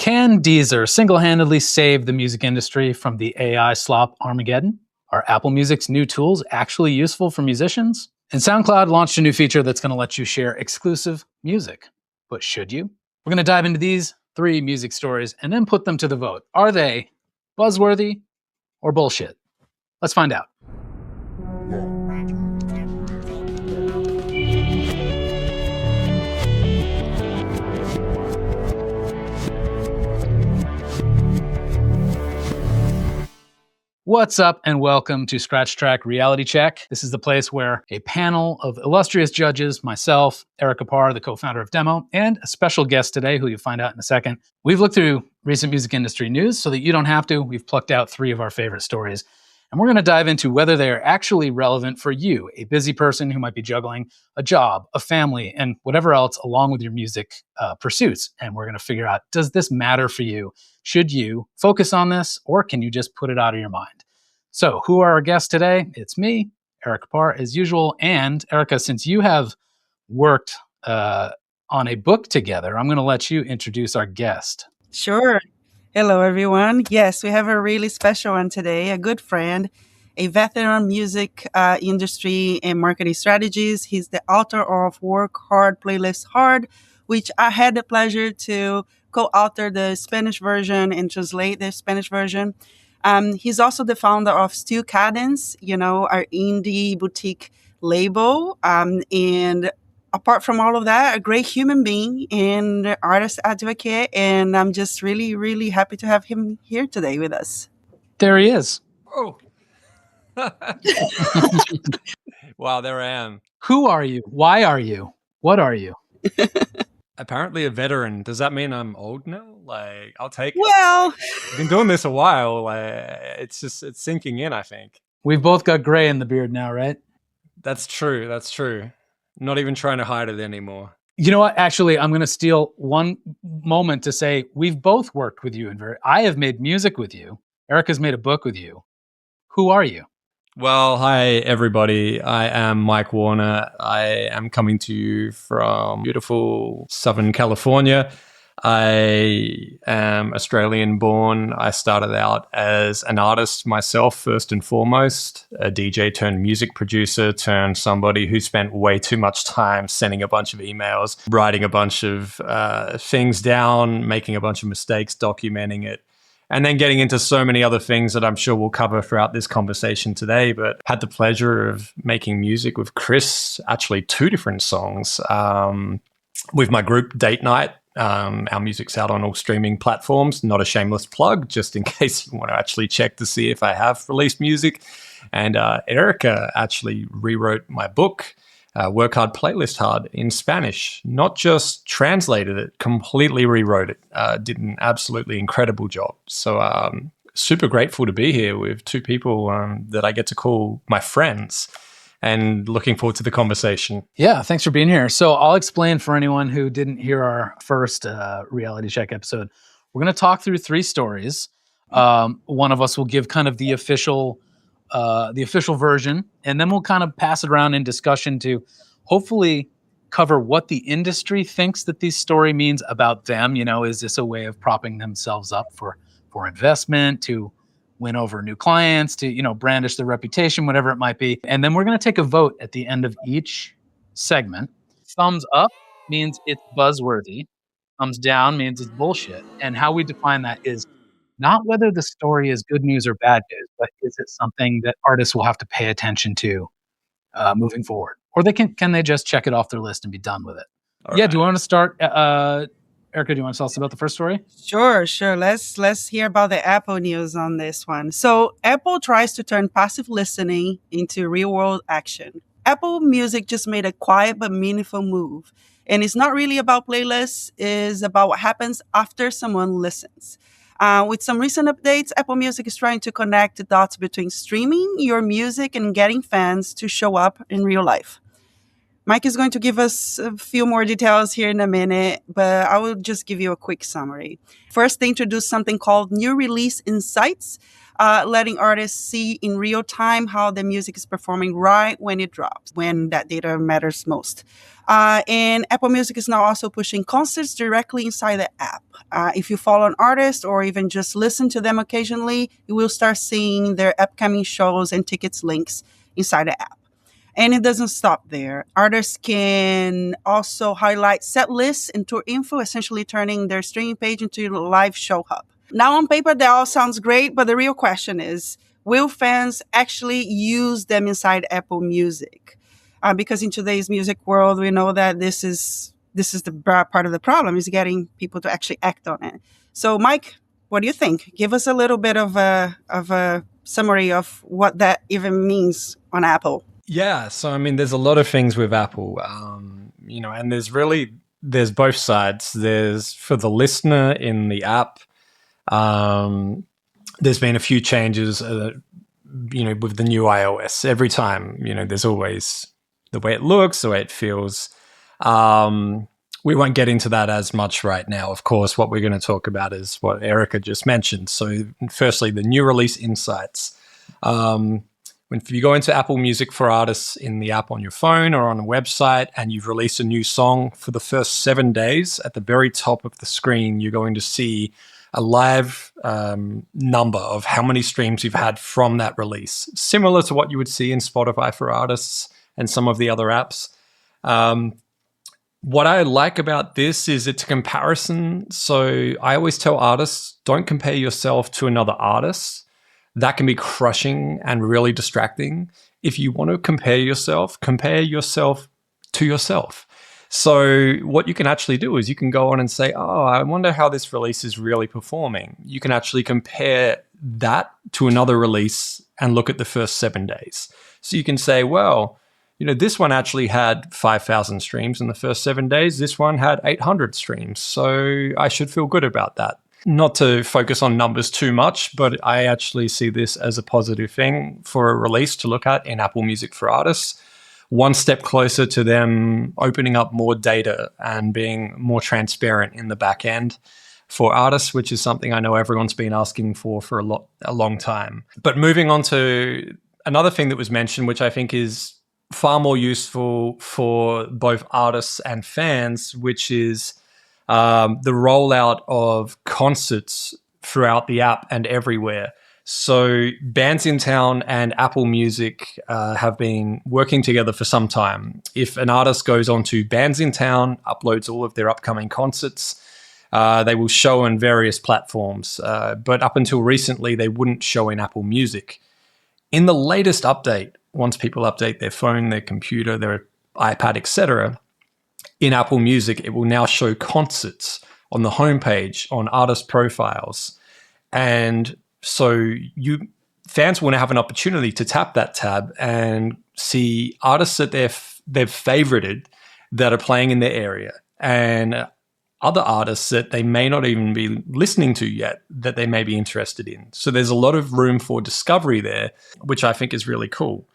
Can Deezer single-handedly save the music industry from the AI Slop-maggedon? Are Apple Music's new tools actually useful for musicians? And SoundCloud launched a new feature that's going to let you share exclusive music. But should you? We're going to dive into these 3 music stories and then put them to the vote. Are they buzzworthy or bullshit? Let's find out. What's up and welcome to Scratch Track Reality Check. This is the place where a panel of illustrious judges, myself, Erica Parr, the co-founder of Demo, and a special guest today who you'll find out in a second. We've looked through recent music industry news so that you don't have to. We've plucked out 3 of our favorite stories. And we're going to dive into whether they're actually relevant for you, a busy person who might be juggling a job, a family, and whatever else along with your music pursuits. And we're going to figure out, does this matter for you? Should you focus on this, or can you just put it out of your mind? So who are our guests today? It's me, Erica Parr, as usual. And Erica, since you have worked on a book together, I'm going to let you introduce our guest. Sure. Hello, everyone. Yes, we have a really special one today, a good friend, a veteran music industry and marketing strategist. He's the author of Work Hard, Playlist Hard, which I had the pleasure to co-author the Spanish version and translate the Spanish version. He's also the founder of Steel Cadence, our indie boutique label. And apart from all of that, a great human being and artist advocate. And I'm just really, really happy to have him here today with us. There he is. Oh. Wow, there I am. Who are you? Why are you? What are you? Apparently a veteran. Does that mean I'm old now? I'll take it. Well, I've been doing this a while. It's sinking in, I think. We've both got gray in the beard now, right? That's true. Not even trying to hide it anymore. You know what? Actually, I'm going to steal one moment to say we've both worked with you. I have made music with you. Erica's made a book with you. Who are you? Well, hi, everybody. I am Mike Warner. I am coming to you from beautiful Southern California. I am Australian born. I started out as an artist myself, first and foremost, a DJ turned music producer, turned somebody who spent way too much time sending a bunch of emails, writing a bunch of things down, making a bunch of mistakes, documenting it. And then getting into so many other things that I'm sure we'll cover throughout this conversation today, but had the pleasure of making music with Chris, actually 2 different songs, with my group Date Night. Our music's out on all streaming platforms, not a shameless plug, just in case you want to actually check to see if I have released music. And Erica actually rewrote my book, Work Hard, Playlist Hard, in Spanish. Not just translated it, completely rewrote it. Did an absolutely incredible job. So super grateful to be here with 2 people that I get to call my friends, and looking forward to the conversation. Yeah, thanks for being here. So I'll explain for anyone who didn't hear our first reality check episode. We're going to talk through 3 stories. One of us will give kind of the official version, and then we'll kind of pass it around in discussion to hopefully cover what the industry thinks that this story means about them. Is this a way of propping themselves up for investment, to win over new clients, to, brandish their reputation, whatever it might be. And then we're going to take a vote at the end of each segment. Thumbs up means it's buzzworthy. Thumbs down means it's bullshit. And how we define that is not whether the story is good news or bad news, but is it something that artists will have to pay attention to moving forward? Or can they just check it off their list and be done with it? All right. Do you want to start? Erica, do you want to tell us about the first story? Sure. Let's hear about the Apple news on this one. So Apple tries to turn passive listening into real-world action. Apple Music just made a quiet but meaningful move. And it's not really about playlists. It's about what happens after someone listens. With some recent updates, Apple Music is trying to connect the dots between streaming your music and getting fans to show up in real life. Mike is going to give us a few more details here in a minute, but I will just give you a quick summary. First, they introduced something called New Release Insights, letting artists see in real time how the music is performing right when it drops, when that data matters most. And Apple Music is now also pushing concerts directly inside the app. If you follow an artist or even just listen to them occasionally, you will start seeing their upcoming shows and tickets links inside the app. And it doesn't stop there. Artists can also highlight set lists and tour info, essentially turning their streaming page into a live show hub. Now, on paper, that all sounds great, but the real question is, will fans actually use them inside Apple Music? Because in today's music world, we know that this is the part of the problem, is getting people to actually act on it. So, Mike, what do you think? Give us a little bit of a summary of what that even means on Apple. Yeah, so I mean, there's a lot of things with Apple, and there's both sides. There's for the listener in the app. There's been a few changes, with the new iOS. Every time, there's always the way it looks, the way it feels. We won't get into that as much right now. Of course, what we're going to talk about is what Erica just mentioned. So, firstly, the new release insights. If you go into Apple Music for Artists in the app on your phone or on a website and you've released a new song, for the first 7 days, at the very top of the screen, you're going to see a live number of how many streams you've had from that release, similar to what you would see in Spotify for Artists and some of the other apps. What I like about this is it's a comparison. So I always tell artists, don't compare yourself to another artist. That can be crushing and really distracting. If you want to compare yourself to yourself. So what you can actually do is you can go on and say, oh, I wonder how this release is really performing. You can actually compare that to another release and look at the first 7 days. So you can say, well, this one actually had 5,000 streams in the first 7 days. This one had 800 streams. So I should feel good about that. Not to focus on numbers too much, but I actually see this as a positive thing for a release to look at in Apple Music for Artists. One step closer to them opening up more data and being more transparent in the back end for artists, which is something I know everyone's been asking for a long time. But moving on to another thing that was mentioned, which I think is far more useful for both artists and fans, which is the rollout of concerts throughout the app and everywhere. So Bandsintown and Apple Music have been working together for some time. If an artist goes onto Bandsintown, uploads all of their upcoming concerts, they will show on various platforms. But up until recently, they wouldn't show in Apple Music. In the latest update, once people update their phone, their computer, their iPad, etc., in Apple Music, it will now show concerts on the homepage, on artist profiles. And so fans want to have an opportunity to tap that tab and see artists that they've favorited that are playing in their area, and other artists that they may not even be listening to yet that they may be interested in. So there's a lot of room for discovery there, which I think is really cool.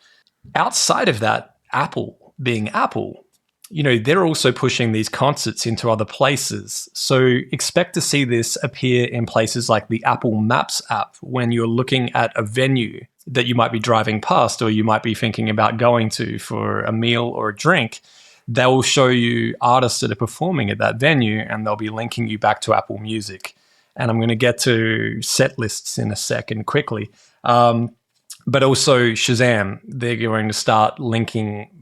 Outside of that, Apple being Apple, they're also pushing these concerts into other places. So expect to see this appear in places like the Apple Maps app when you're looking at a venue that you might be driving past or you might be thinking about going to for a meal or a drink. They'll show you artists that are performing at that venue and they'll be linking you back to Apple Music. And I'm going to get to set lists in a second quickly. But also Shazam, they're going to start linking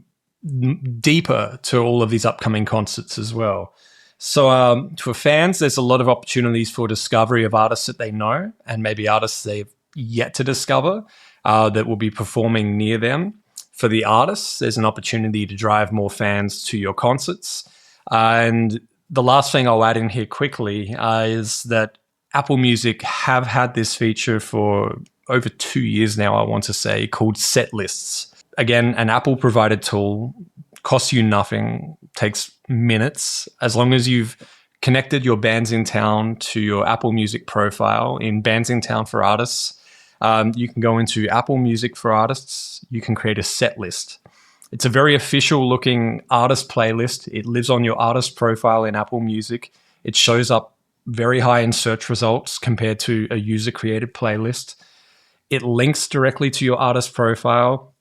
deeper to all of these upcoming concerts as well. So for fans, there's a lot of opportunities for discovery of artists that they know and maybe artists they've yet to discover that will be performing near them. For the artists, there's an opportunity to drive more fans to your concerts. And the last thing I'll add in here quickly is that Apple Music have had this feature for over 2 years now, I want to say, called set lists. Again, an Apple-provided tool, costs you nothing, takes minutes. As long as you've connected your Bandsintown to your Apple Music profile in Bandsintown for Artists, you can go into Apple Music for Artists. You can create a set list. It's a very official looking artist playlist. It lives on your artist profile in Apple Music. It shows up very high in search results compared to a user created playlist. It links directly to your artist profile.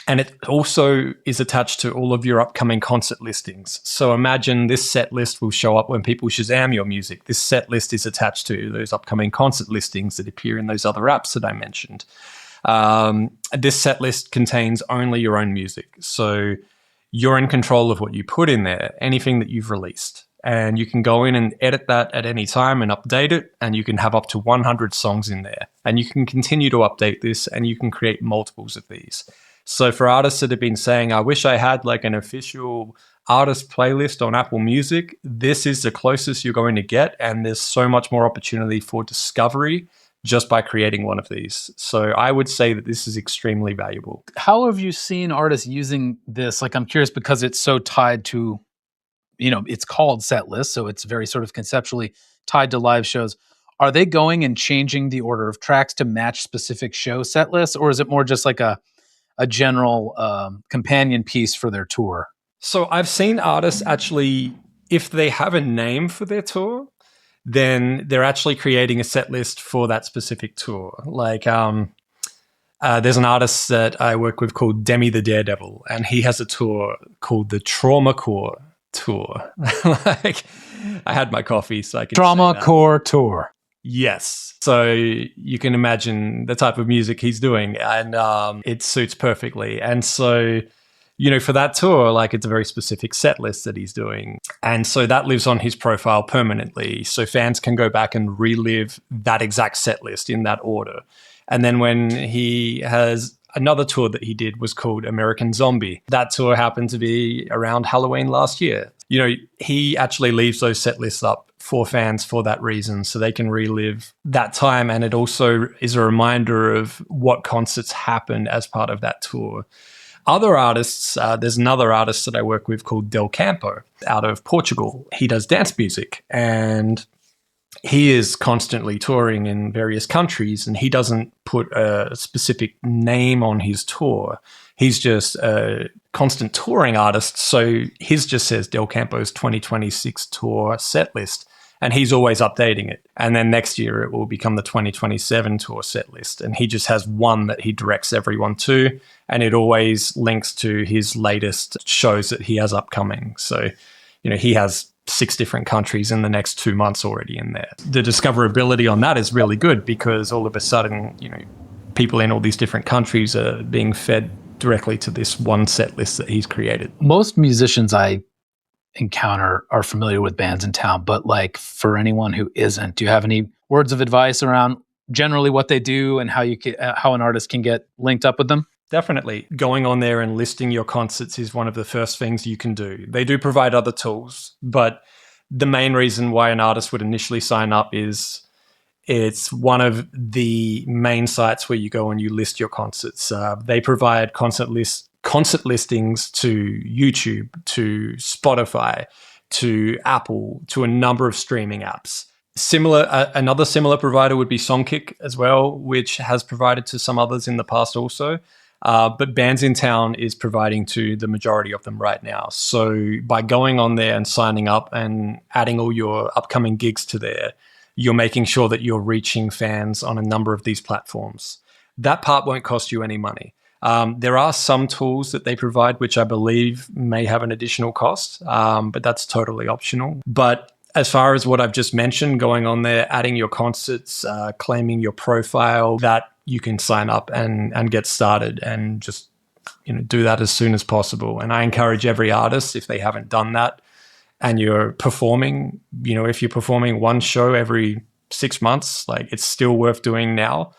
And it also is attached to all of your upcoming concert listings. So imagine this set list will show up when people Shazam your music. This set list is attached to those upcoming concert listings that appear in those other apps that I mentioned. This set list contains only your own music. So you're in control of what you put in there, anything that you've released. And you can go in and edit that at any time and update it. And you can have up to 100 songs in there. And you can continue to update this and you can create multiples of these. So for artists that have been saying, I wish I had like an official artist playlist on Apple Music, this is the closest you're going to get. And there's so much more opportunity for discovery just by creating one of these. So I would say that this is extremely valuable. How have you seen artists using this? Like, I'm curious because it's so tied to, it's called set list. So it's very sort of conceptually tied to live shows. Are they going and changing the order of tracks to match specific show set lists? Or is it more just like a general companion piece for their tour? So I've seen artists actually, if they have a name for their tour, then they're actually creating a set list for that specific tour. Like there's an artist that I work with called Demi the Daredevil, and he has a tour called the Trauma Core Tour. Like, I had my coffee, so I can Trauma Core Tour. Yes. So you can imagine the type of music he's doing, and it suits perfectly. And so, for that tour, like, it's a very specific set list that he's doing. And so that lives on his profile permanently. So fans can go back and relive that exact set list in that order. And then when he has another tour that he did was called American Zombie. That tour happened to be around Halloween last year. He actually leaves those set lists up for fans for that reason, so they can relive that time. And it also is a reminder of what concerts happened as part of that tour. Other artists, there's another artist that I work with called Del Campo out of Portugal. He does dance music, and he is constantly touring in various countries, and he doesn't put a specific name on his tour. He's just a constant touring artist. So his just says Del Campo's 2026 tour set list, and he's always updating it. And then next year it will become the 2027 tour set list. And he just has one that he directs everyone to, and it always links to his latest shows that he has upcoming. So, he has 6 different countries in the next 2 months already in there. The discoverability on that is really good because all of a sudden, people in all these different countries are being fed directly to this one set list that he's created. Most musicians I encounter are familiar with Bandsintown, but like, for anyone who isn't, do you have any words of advice around generally what they do and how an artist can get linked up with them? Definitely. Going on there and listing your concerts is one of the first things you can do. They do provide other tools, but the main reason why an artist would initially sign up is it's one of the main sites where you go and you list your concerts. They provide concert listings to YouTube, to Spotify, to Apple, to a number of streaming apps. Another similar provider would be Songkick as well, which has provided to some others in the past also. But Bandsintown is providing to the majority of them right now. So by going on there and signing up and adding all your upcoming gigs to there, you're making sure that you're reaching fans on a number of these platforms. That part won't cost you any money. There are some tools that they provide, which I believe may have an additional cost, but that's totally optional. But as far as what I've just mentioned, going on there, adding your concerts, claiming your profile, that you can sign up and get started and just do that as soon as possible. And I encourage every artist, if they haven't done that and you're performing, if you're performing one show every 6 months, like, it's still worth doing now.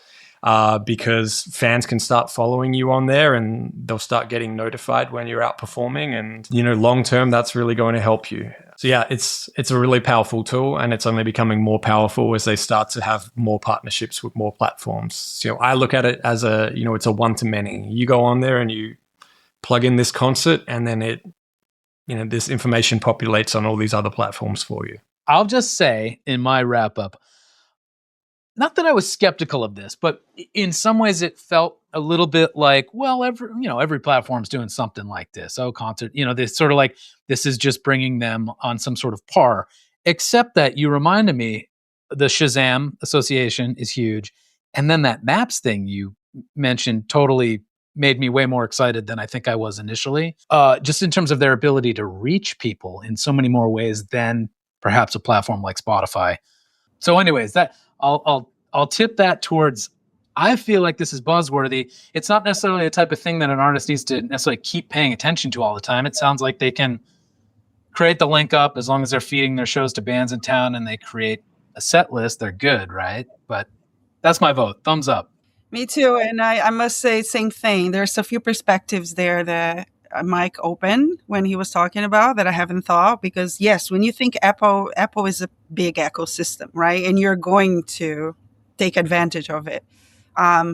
Because fans can start following you on there and they'll start getting notified when you're out performing. And, long term, that's really going to help you. So yeah, it's a really powerful tool, and it's only becoming more powerful as they start to have more partnerships with more platforms. So I look at it as it's a one-to-many. You go on there and you plug in this concert, and then this information populates on all these other platforms for you. I'll just say in my wrap up, not that I was skeptical of this, but in some ways it felt a little bit like, well, every platform's doing something like this. Oh, concert, this sort of like, this is just bringing them on some sort of par. Except that you reminded me, the Shazam association is huge. And then that Maps thing you mentioned totally made me way more excited than I think I was initially. Just in terms of their ability to reach people in so many more ways than perhaps a platform like Spotify. So anyways, that I'll tip that towards, I feel like this is buzzworthy. It's not necessarily a type of thing that an artist needs to necessarily keep paying attention to all the time. It sounds like they can create the link up as long as they're feeding their shows to Bandsintown and they create a set list. They're good, right? But that's my vote. Thumbs up. Me too. And I must say, same thing. There's a few perspectives there that Mike opened when he was talking about that I haven't thought. Because yes, when you think Apple is a big ecosystem, right? And you're going to take advantage of it.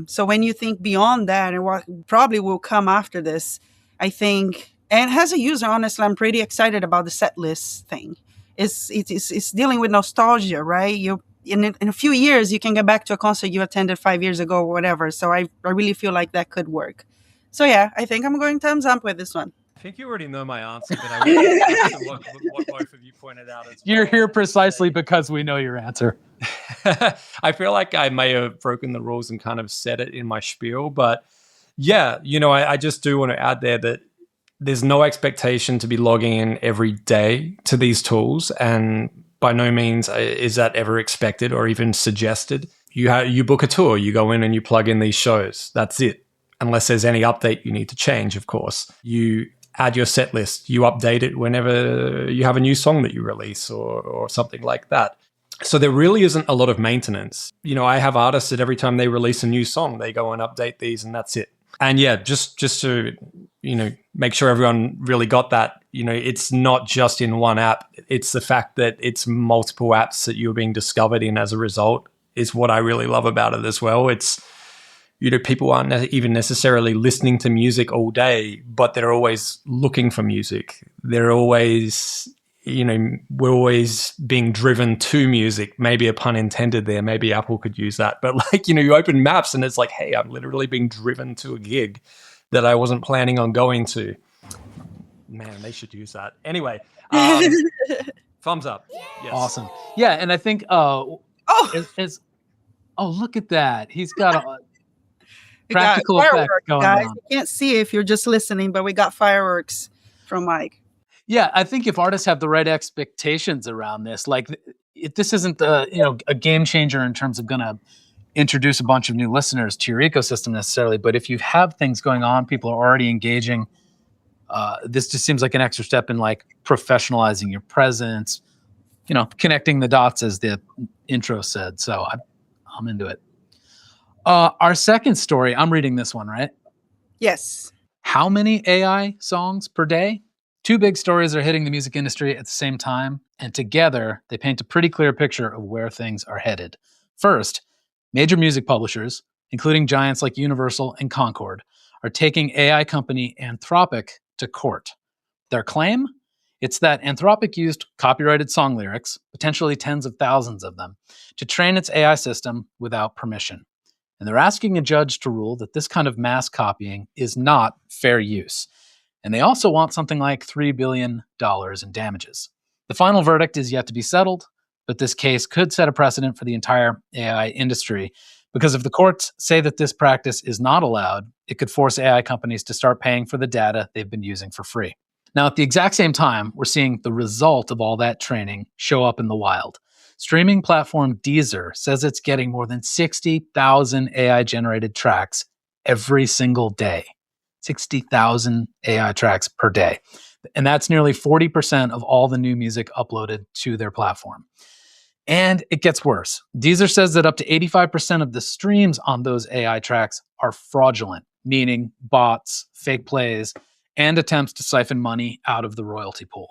So when you think beyond that and what probably will come after this, I think, and as a user, honestly, I'm pretty excited about the set list thing. It's dealing with nostalgia, right? In a few years, you can get back to a concert you attended 5 years ago or whatever. So I really feel like that could work. So yeah, I think I'm going thumbs up with this one. I think you already know my answer, but I want to answer what both of you pointed out as well. You're here precisely because we know your answer. I feel like I may have broken the rules and kind of said it in my spiel, but yeah, I just do want to add there that there's no expectation to be logging in every day to these tools, and by no means is that ever expected or even suggested. You book a tour, you go in and you plug in these shows. That's it. Unless there's any update you need to change, of course. You add your set list, you update it whenever you have a new song that you release or something like that. So there really isn't a lot of maintenance. I have artists that every time they release a new song, they go and update these and that's it. And yeah, just to, make sure everyone really got that, it's not just in one app. It's the fact that it's multiple apps that you're being discovered in as a result is what I really love about it as well. It's, people aren't even necessarily listening to music all day, but they're always looking for music. They're always, we're always being driven to music. Maybe a pun intended there. Maybe Apple could use that. But you open Maps and it's like, hey, I'm literally being driven to a gig that I wasn't planning on going to. Man, they should use that. Anyway, thumbs up. Yes. Awesome. Yeah, and I think, look at that. He's got a practical effect going guys. on. You can't see it if you're just listening, but we got fireworks from Mike. Yeah, I think if artists have the right expectations around this, this isn't a game changer in terms of going to introduce a bunch of new listeners to your ecosystem necessarily, but if you have things going on, people are already engaging, this just seems like an extra step in professionalizing your presence, connecting the dots as the intro said. So I'm into it. Our second story, I'm reading this one, right? Yes. How many AI songs per day? Two big stories are hitting the music industry at the same time, and together they paint a pretty clear picture of where things are headed. First, major music publishers, including giants like Universal and Concord, are taking AI company Anthropic to court. Their claim? It's that Anthropic used copyrighted song lyrics, potentially tens of thousands of them, to train its AI system without permission. And they're asking a judge to rule that this kind of mass copying is not fair use. And they also want something like $3 billion in damages. The final verdict is yet to be settled, but this case could set a precedent for the entire AI industry, because if the courts say that this practice is not allowed, it could force AI companies to start paying for the data they've been using for free. Now, at the exact same time, we're seeing the result of all that training show up in the wild. Streaming platform Deezer says it's getting more than 60,000 AI-generated tracks every single day. 60,000 AI tracks per day. And that's nearly 40% of all the new music uploaded to their platform. And it gets worse. Deezer says that up to 85% of the streams on those AI tracks are fraudulent, meaning bots, fake plays, and attempts to siphon money out of the royalty pool.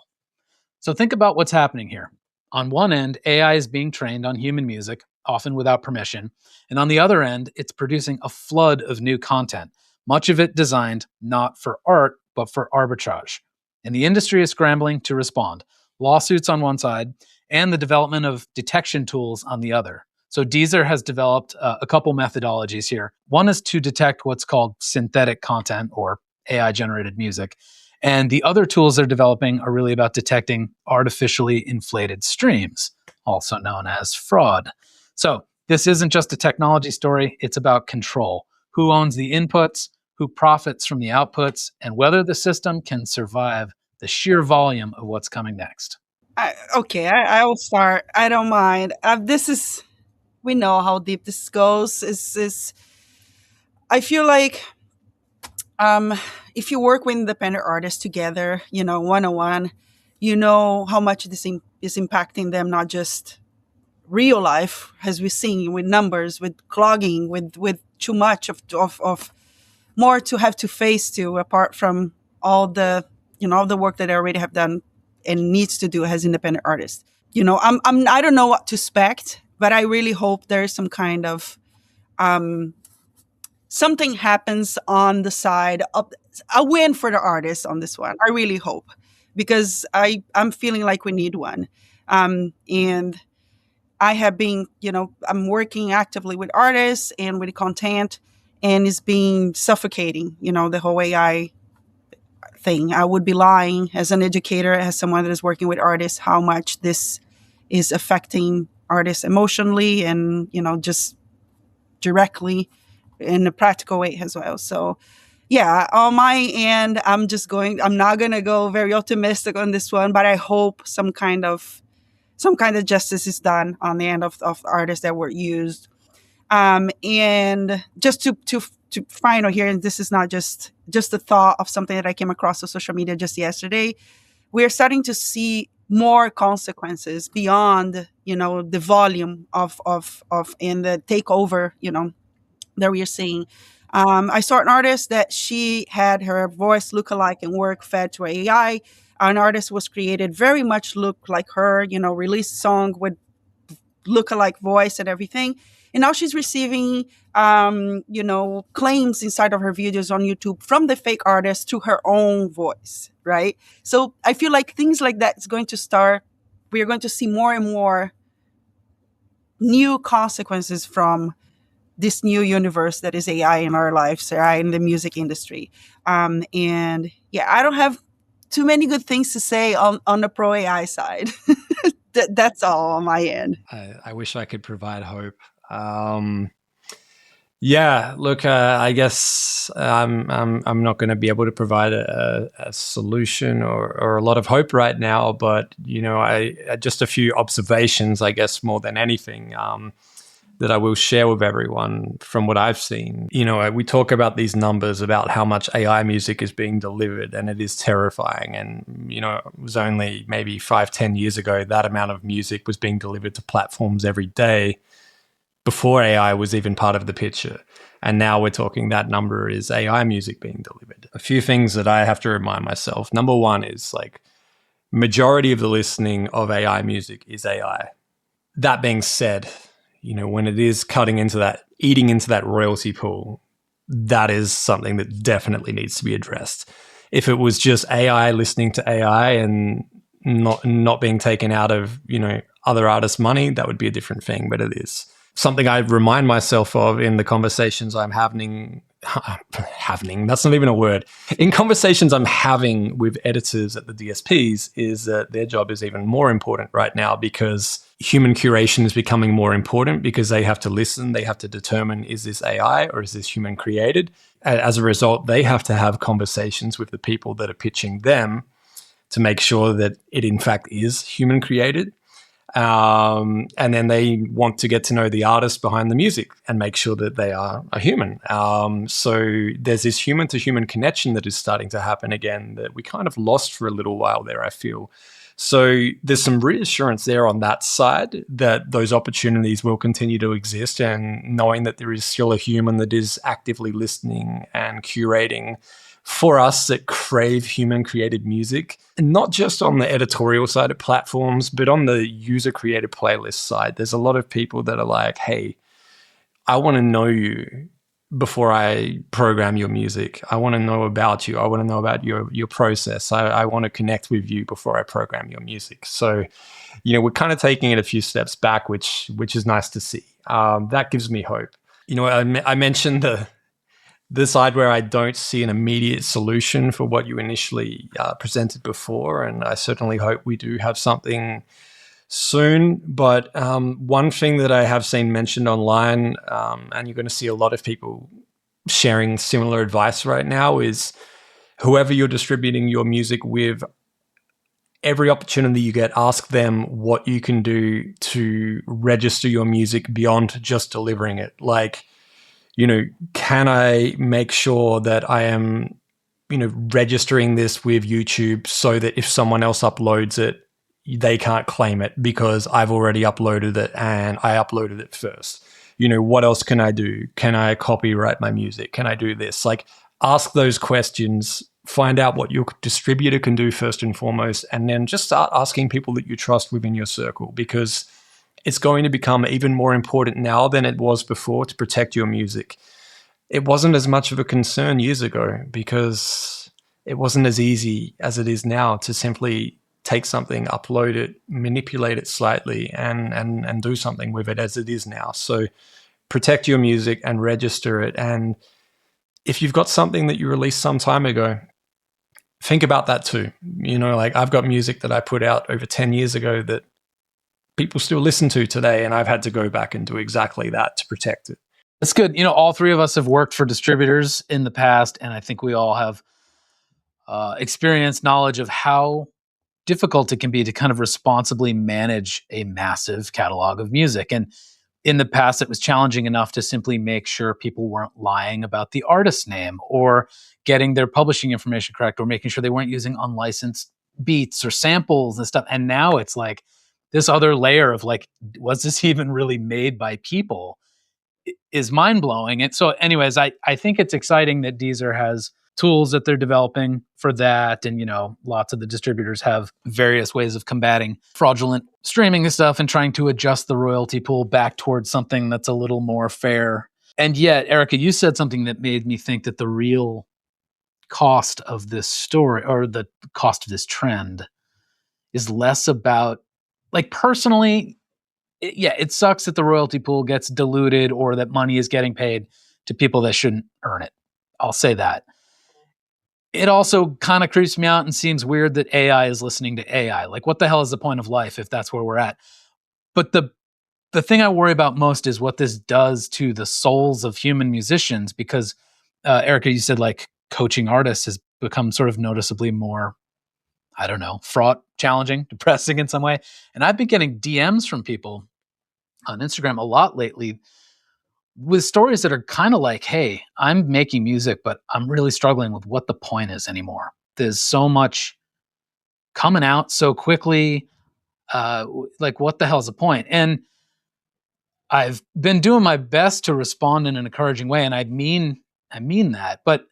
So think about what's happening here. On one end, AI is being trained on human music, often without permission. And on the other end, it's producing a flood of new content, much of it designed not for art, but for arbitrage. And the industry is scrambling to respond. Lawsuits on one side, and the development of detection tools on the other. So Deezer has developed a couple methodologies here. One is to detect what's called synthetic content or AI-generated music. And the other tools they're developing are really about detecting artificially inflated streams, also known as fraud. So this isn't just a technology story, it's about control. Who owns the inputs, who profits from the outputs, and whether the system can survive the sheer volume of what's coming next. I will start. I don't mind. We know how deep this goes. I feel like if you work with independent artists together, one-on-one, you know how much this is impacting them, not just real life, as we're seeing with numbers, with clogging, with too much of more to have to face to, apart from all the work that they already have done and needs to do as independent artists. I don't know what to expect, but I really hope there's some kind of something happens on the side of a win for the artists on this one. I really hope, because I'm feeling like we need one. And I have been, I'm working actively with artists and with content, and it's been suffocating, the whole AI thing. I would be lying as an educator, as someone that is working with artists, how much this is affecting artists emotionally and, just directly in a practical way as well. So yeah, on my end, I'm not going to go very optimistic on this one, but I hope some kind of justice is done on the end of artists that were used. And just to final here, and this is not just a thought of something that I came across on social media just yesterday. We're starting to see more consequences beyond, the volume of and the takeover, that we are seeing. I saw an artist that she had her voice lookalike and work fed to AI. An artist was created very much look like her, released song with lookalike voice and everything. And now she's receiving, claims inside of her videos on YouTube from the fake artist to her own voice, right? So I feel like things like that is going to start. We are going to see more and more new consequences from this new universe that is AI in our lives, AI in the music industry. And yeah, I don't have too many good things to say on the pro AI side. That's all on my end. I wish I could provide hope. Yeah, look, I guess I'm not going to be able to provide a solution or a lot of hope right now, but I just a few observations, I guess, more than anything, that I will share with everyone from what I've seen. We talk about these numbers about how much AI music is being delivered, and it is terrifying. And, it was only maybe 5-10 years ago that amount of music was being delivered to platforms every day before AI was even part of the picture. And now we're talking that number is AI music being delivered. A few things that I have to remind myself. Number one is majority of the listening of AI music is AI. That being said, when it is eating into that royalty pool, that is something that definitely needs to be addressed. If it was just AI listening to AI and not being taken out of, other artists' money, that would be a different thing, but it is. Something I remind myself of in the conversations I'm having, that's not even a word. In conversations I'm having with editors at the DSPs is that their job is even more important right now, because human curation is becoming more important, because they have to listen, they have to determine, is this AI or is this human created? As a result, they have to have conversations with the people that are pitching them to make sure that it in fact is human created. And then they want to get to know the artist behind the music and make sure that they are a human. So there's this human to human connection that is starting to happen again that we kind of lost for a little while there, I feel. So there's some reassurance there on that side that those opportunities will continue to exist, and knowing that there is still a human that is actively listening and curating for us that crave human-created music, and not just on the editorial side of platforms, but on the user-created playlist side. There's a lot of people that are like, hey, I want to know you before I program your music. I want to know about you. I want to know about your process. I want to connect with you before I program your music. So, we're kind of taking it a few steps back, which is nice to see. that gives me hope. You know, I mentioned the side where I don't see an immediate solution for what you initially presented before, and I certainly hope we do have something soon. But one thing that I have seen mentioned online, and you're going to see a lot of people sharing similar advice right now, is whoever you're distributing your music with, every opportunity you get, ask them what you can do to register your music beyond just delivering it. Like, you know, can I make sure that I am, you know, registering this with YouTube so that if someone else uploads it, they can't claim it because I've already uploaded it and I uploaded it first. You know, what else can I do? Can I copyright my music? Can I do this? Like, ask those questions, find out what your distributor can do first and foremost, and then just start asking people that you trust within your circle, because it's going to become even more important now than it was before to protect your music. It wasn't as much of a concern years ago because it wasn't as easy as it is now to simply take something, upload it, manipulate it slightly, and do something with it as it is now. So protect your music and register it. And if you've got something that you released some time ago, think about that too. You know, like I've got music that I put out over 10 years ago that people still listen to today, and I've had to go back and do exactly that to protect it. That's good. You know, all three of us have worked for distributors in the past, and I think we all have experienced knowledge of how difficult it can be to kind of responsibly manage a massive catalog of music. And in the past, it was challenging enough to simply make sure people weren't lying about the artist's name or getting their publishing information correct or making sure they weren't using unlicensed beats or samples and stuff. And now it's like this other layer of like, was this even really made by people, is mind-blowing. And so anyways, I think it's exciting that Deezer has tools that they're developing for that. And, you know, lots of the distributors have various ways of combating fraudulent streaming and stuff and trying to adjust the royalty pool back towards something that's a little more fair. And yet, Erica, you said something that made me think that the real cost of this story, or the cost of this trend, is less about, like, personally, it sucks that the royalty pool gets diluted or that money is getting paid to people that shouldn't earn it. I'll say that. It also kind of creeps me out and seems weird that AI is listening to AI. Like, what the hell is the point of life if that's where we're at? But the thing I worry about most is what this does to the souls of human musicians, because Erica, you said like coaching artists has become sort of noticeably more, I don't know, fraught, challenging, depressing in some way. And I've been getting DMs from people on Instagram a lot lately with stories that are kind of like, hey, I'm making music, but I'm really struggling with what the point is anymore. There's so much coming out so quickly. Like, what the hell's the point? And I've been doing my best to respond in an encouraging way. And I mean that, but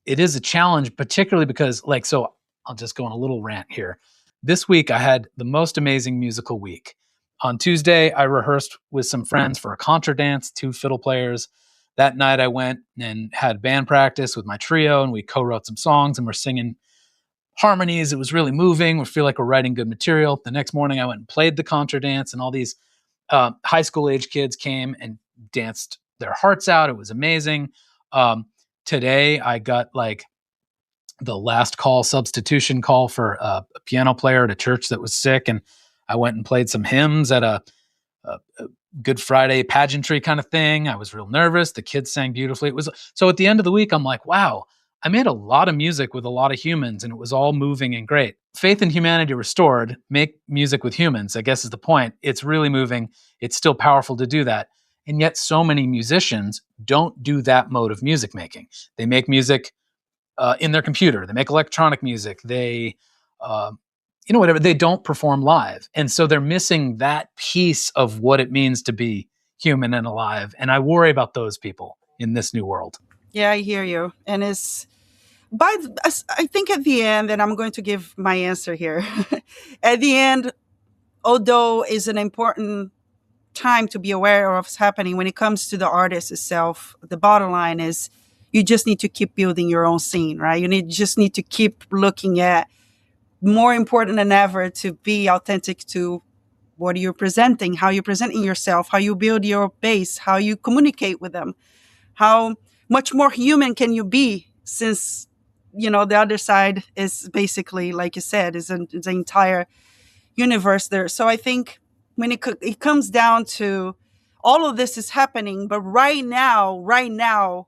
it is a challenge, particularly because, like, so I'll just go on a little rant here. This week, I had the most amazing musical week. On Tuesday, I rehearsed with some friends for a contra dance, 2 fiddle players. That night, I went and had band practice with my trio, and we co-wrote some songs, and we're singing harmonies. It was really moving. We feel like we're writing good material. The next morning, I went and played the contra dance, and all these high school age kids came and danced their hearts out. It was amazing. Today, I got like the last call substitution call for a piano player at a church that was sick, and I went and played some hymns at a Good Friday pageantry kind of thing. I was real nervous. The kids sang beautifully. It was so at the end of the week, I'm like, wow, I made a lot of music with a lot of humans, and it was all moving and great. Faith in humanity restored. Make music with humans, I guess, is the point. It's really moving. It's still powerful to do that. And yet so many musicians don't do that mode of music making. They make music in their computer. They make electronic music. They whatever, they don't perform live. And so they're missing that piece of what it means to be human and alive. And I worry about those people in this new world. Yeah, I hear you. And I think at the end, and I'm going to give my answer here, at the end, although is an important time to be aware of what's happening when it comes to the artist itself, the bottom line is you just need to keep building your own scene, right? You just need to keep looking at, more important than ever, to be authentic to what are you presenting, how you're presenting yourself, how you build your base, how you communicate with them, how much more human can you be, since the other side is basically, like you said, is the entire universe there. So I think when it comes down to all of this is happening, but right now,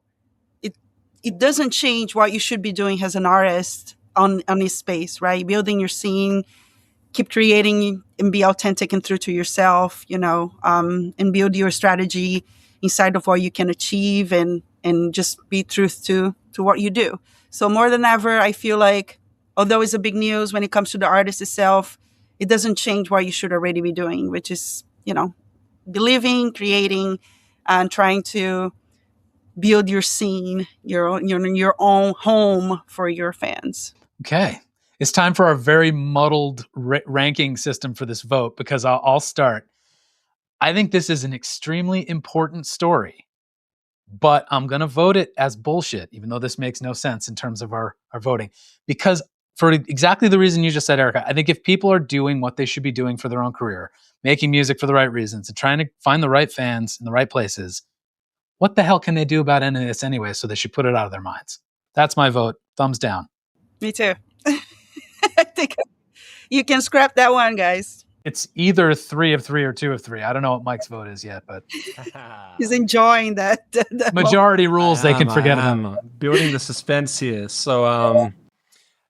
it doesn't change what you should be doing as an artist on this space, right? Building your scene, keep creating and be authentic and true to yourself, and build your strategy inside of what you can achieve, and just be truth to what you do. So more than ever, I feel like, although it's a big news when it comes to the artist itself, it doesn't change what you should already be doing, which is, believing, creating, and trying to build your scene, your own home for your fans. Okay. It's time for our very muddled ranking system for this vote, because I'll start. I think this is an extremely important story, but I'm going to vote it as bullshit, even though this makes no sense in terms of our voting. Because for exactly the reason you just said, Erica, I think if people are doing what they should be doing for their own career, making music for the right reasons and trying to find the right fans in the right places, what the hell can they do about any of this anyway? So they should put it out of their minds. That's my vote. Thumbs down. Me too. I think you can scrap that one, guys. It's either 3 of 3 or 2 of 3. I don't know what Mike's vote is yet, but he's enjoying that majority rules. They can forget about. Building the suspense here. So,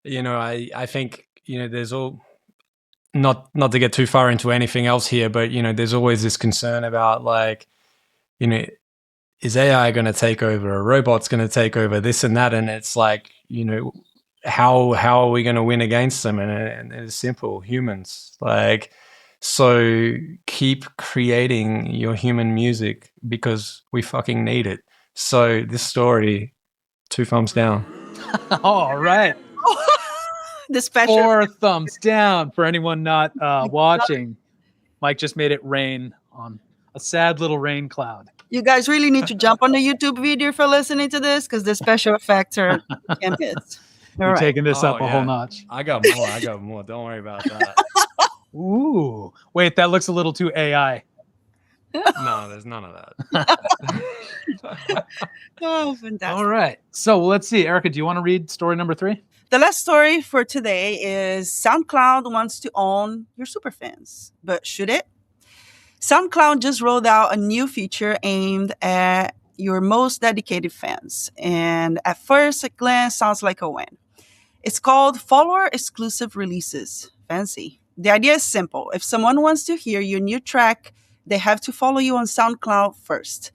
I think, there's all, not to get too far into anything else here, but, there's always this concern about, like, is AI going to take over? A robot's going to take over, this and that? And it's like, how are we going to win against them? And it's simple, humans. Like, so keep creating your human music, because we fucking need it. So this story, 2 thumbs down. All right. The special 4 thumbs down for anyone not watching. Mike just made it rain on a sad little rain cloud. You guys really need to jump on the YouTube video for listening to this, because the special effects are campus. You're taking this up a whole notch. I got more. Don't worry about that. Ooh. Wait, that looks a little too AI. No, there's none of that. Oh, fantastic. All right. So let's see. Erica, do you want to read story number 3? The last story for today is SoundCloud wants to own your superfans. But should it? SoundCloud just rolled out a new feature aimed at your most dedicated fans. And at first glance, sounds like a win. It's called Follower Exclusive Releases. Fancy. The idea is simple. If someone wants to hear your new track, they have to follow you on SoundCloud first.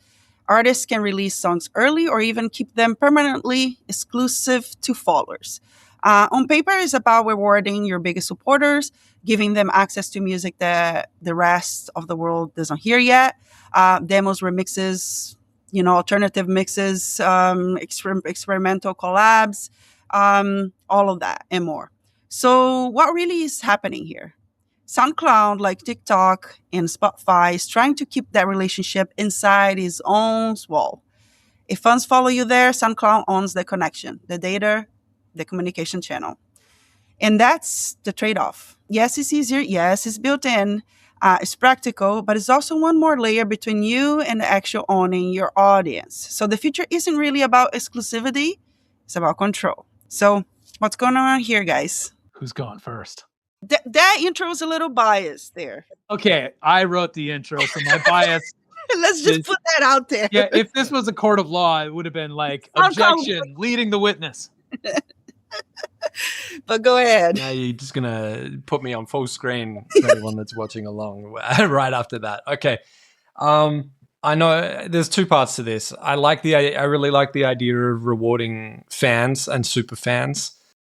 Artists can release songs early or even keep them permanently exclusive to followers. On paper, it's about rewarding your biggest supporters, giving them access to music that the rest of the world doesn't hear yet. Demos, remixes, alternative mixes, experimental collabs, all of that and more. So what really is happening here? SoundCloud, like TikTok and Spotify, is trying to keep that relationship inside its own wall. If fans follow you there, SoundCloud owns the connection, the data, the communication channel. And that's the trade-off. Yes, it's easier. Yes, it's built in. It's practical, but it's also one more layer between you and the actual owning your audience. So the future isn't really about exclusivity. It's about control. So what's going on here, guys? Who's going first? That intro was a little biased there. Okay, I wrote the intro, so my bias. Let's just put that out there. Yeah, if this was a court of law, it would have been like, objection, leading the witness. But go ahead. Now you're just going to put me on full screen for anyone that's watching along right after that. Okay. I know there's 2 parts to this. I really like the idea of rewarding fans and super fans.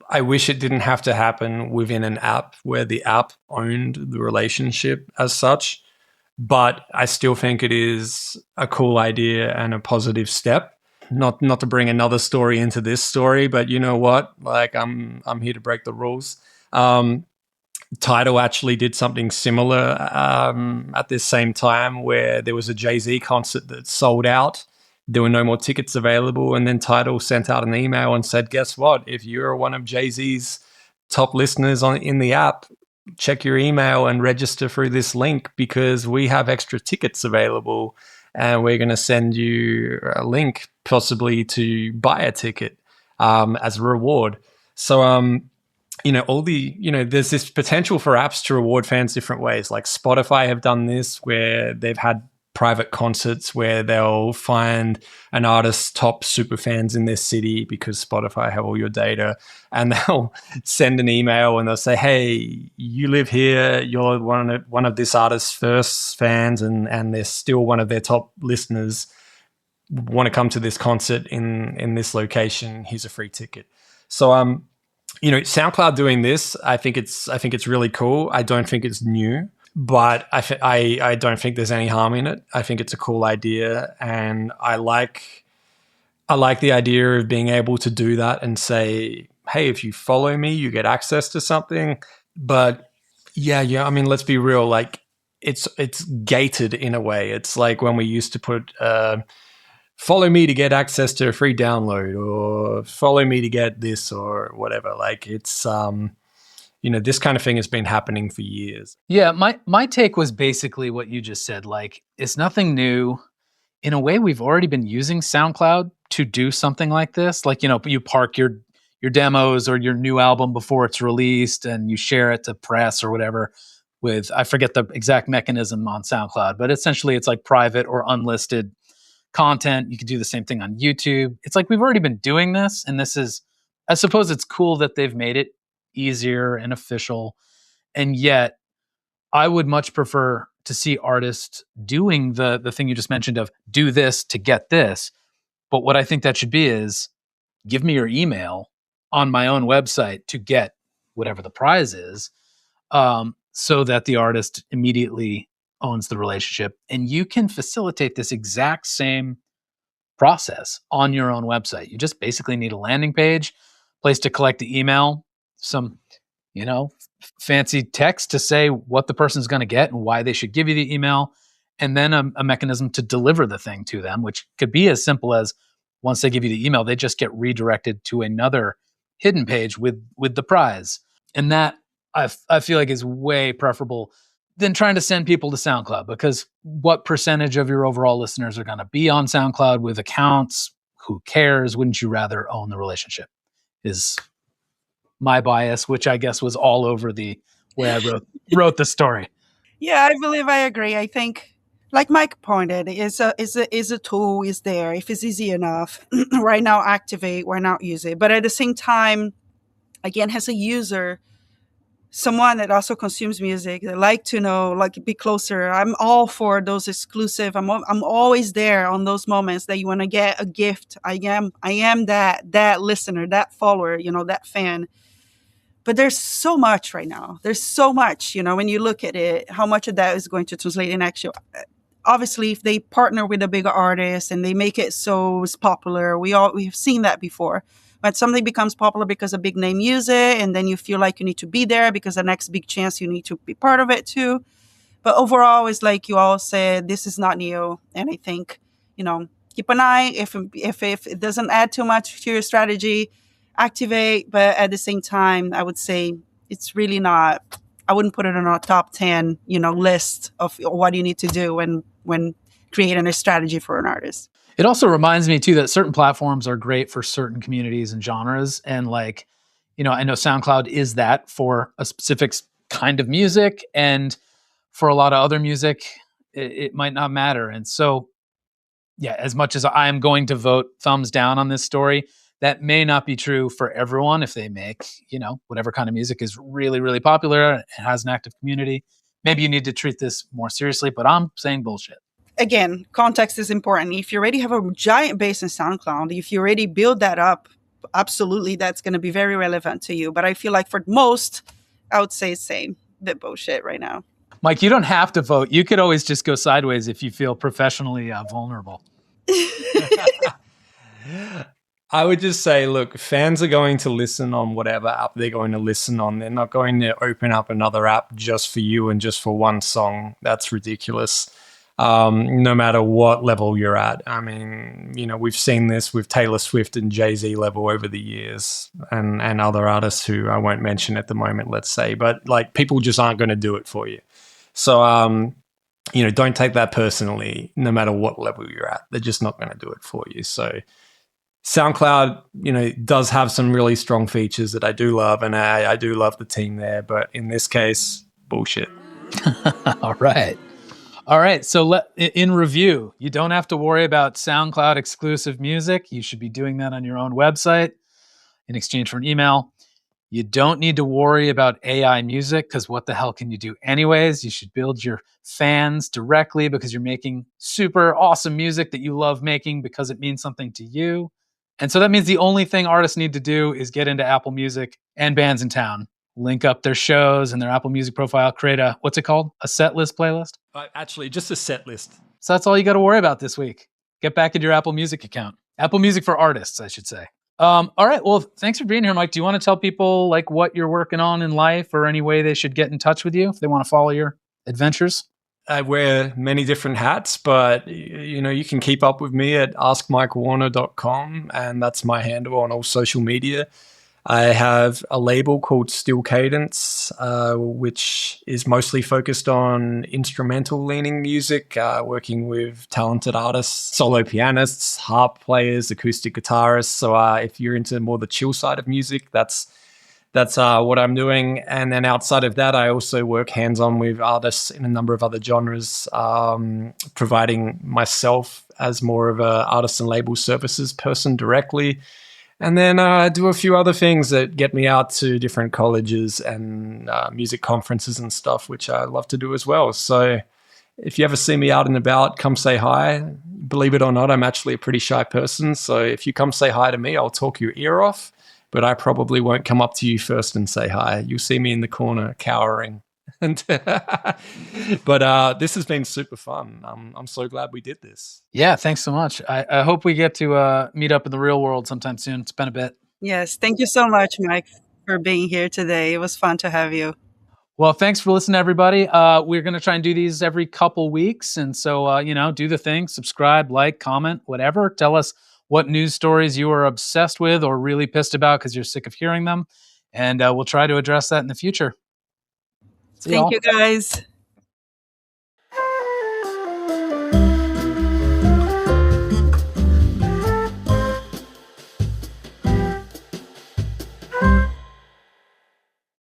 I wish it didn't have to happen within an app where the app owned the relationship as such, but I still think it is a cool idea and a positive step. Not to bring another story into this story, but you know what? Like I'm here to break the rules. Tidal actually did something similar at this same time, where there was a Jay-Z concert that sold out. There were no more tickets available, and then Tidal sent out an email and said, guess what? If you're one of Jay-Z's top listeners in the app, check your email and register through this link because we have extra tickets available and we're going to send you a link possibly to buy a ticket as a reward. So, there's this potential for apps to reward fans different ways. Like Spotify have done this where they've had private concerts where they'll find an artist's top super fans in their city because Spotify have all your data, and they'll send an email and they'll say, hey, you live here, you're one of this artist's first fans, and they're still one of their top listeners, want to come to this concert in this location, here's a free ticket. So SoundCloud doing this, I think it's really cool. I don't think it's new, but I don't think there's any harm in it. I think it's a cool idea, and I like the idea of being able to do that and say, hey, if you follow me, you get access to something. But yeah, I mean, let's be real. Like it's gated in a way. It's like when we used to put follow me to get access to a free download, or follow me to get this or whatever. Like it's this kind of thing has been happening for years. Yeah, my take was basically what you just said. Like, it's nothing new. In a way, we've already been using SoundCloud to do something like this. Like, you park your demos or your new album before it's released and you share it to press or whatever with, I forget the exact mechanism on SoundCloud, but essentially it's like private or unlisted content. You could do the same thing on YouTube. It's like we've already been doing this, and this is, I suppose it's cool that they've made it easier and official. And yet I would much prefer to see artists doing the thing you just mentioned of do this to get this. But what I think that should be is give me your email on my own website to get whatever the prize is, so that the artist immediately owns the relationship. And you can facilitate this exact same process on your own website. You just basically need a landing page, place to collect the email, some, fancy text to say what the person's going to get and why they should give you the email, and then a mechanism to deliver the thing to them, which could be as simple as once they give you the email, they just get redirected to another hidden page with the prize. And that I feel like is way preferable than trying to send people to SoundCloud, because what percentage of your overall listeners are going to be on SoundCloud with accounts? Who cares? Wouldn't you rather own the relationship? Is my bias, which I guess was all over the way I wrote the story. Yeah, I believe I agree. I think, like Mike pointed, is a tool is there. If it's easy enough, right now activate, why not use it? But at the same time, again, as a user, someone that also consumes music, that like to know, like be closer. I'm all for those exclusive. I'm always there on those moments that you want to get a gift. I am that listener, that follower, that fan. But there's so much right now. There's so much, when you look at it, how much of that is going to translate in actual. Obviously, if they partner with a bigger artist and they make it so it's popular, we've seen that before. But something becomes popular because a big name use it, and then you feel like you need to be there because the next big chance you need to be part of it too. But overall, it's like you all said, this is not new. And I think, keep an eye. If it doesn't add too much to your strategy, activate. But at the same time, I would say it's really not, I wouldn't put it on a top 10, list of what you need to do when creating a strategy for an artist. It also reminds me too that certain platforms are great for certain communities and genres. And I know SoundCloud is that for a specific kind of music, and for a lot of other music, it might not matter. And so, yeah, as much as I am going to vote thumbs down on this story, that may not be true for everyone. If they make, whatever kind of music is really, really popular and has an active community, maybe you need to treat this more seriously, but I'm saying bullshit. Again, context is important. If you already have a giant base in SoundCloud, if you already build that up, absolutely, that's going to be very relevant to you. But I feel like for most, I would say same, bit bullshit right now. Mike, you don't have to vote. You could always just go sideways if you feel professionally vulnerable. I would just say, look, fans are going to listen on whatever app they're going to listen on. They're not going to open up another app just for you and just for one song. That's ridiculous. no matter what level you're at. I mean, we've seen this with Taylor Swift and Jay-Z level over the years, and other artists who I won't mention at the moment, let's say, but like people just aren't going to do it for you. So, don't take that personally, no matter what level you're at. They're just not going to do it for you. So SoundCloud, does have some really strong features that I do love, and I do love the team there. But in this case, bullshit. All right. So in review, you don't have to worry about SoundCloud exclusive music. You should be doing that on your own website in exchange for an email. You don't need to worry about AI music, because what the hell can you do anyways? You should build your fans directly because you're making super awesome music that you love making because it means something to you. And so that means the only thing artists need to do is get into Apple Music and Bandsintown, link up their shows and their Apple Music profile, create what's it called? A set list playlist? Actually, just a set list. So that's all you got to worry about this week. Get back into your Apple Music account. Apple Music for artists, I should say. All right. Well, thanks for being here, Mike. Do you want to tell people like what you're working on in life, or any way they should get in touch with you if they want to follow your adventures? I wear many different hats, but you can keep up with me at askmikewarner.com, and that's my handle on all social media. I have a label called Still Cadence, which is mostly focused on instrumental leaning music, working with talented artists, solo pianists, harp players, acoustic guitarists. So if you're into more the chill side of music, that's what I'm doing. And then outside of that, I also work hands-on with artists in a number of other genres, providing myself as more of a artist and label services person directly. And then I do a few other things that get me out to different colleges and music conferences and stuff, which I love to do as well. So if you ever see me out and about, come say hi. Believe it or not, I'm actually a pretty shy person. So if you come say hi to me, I'll talk your ear off. But I probably won't come up to you first and say hi. You'll see me in the corner cowering. But this has been super fun. I'm so glad we did this. Yeah, thanks so much. I hope we get to meet up in the real world sometime soon. It's been a bit. Yes, thank you so much, Mike, for being here today. It was fun to have you. Well, thanks for listening, everybody. We're going to try and do these every couple weeks. And so, do the thing, subscribe, like, comment, whatever. Tell us what news stories you are obsessed with or really pissed about because you're sick of hearing them. And we'll try to address that in the future. Thank you, guys.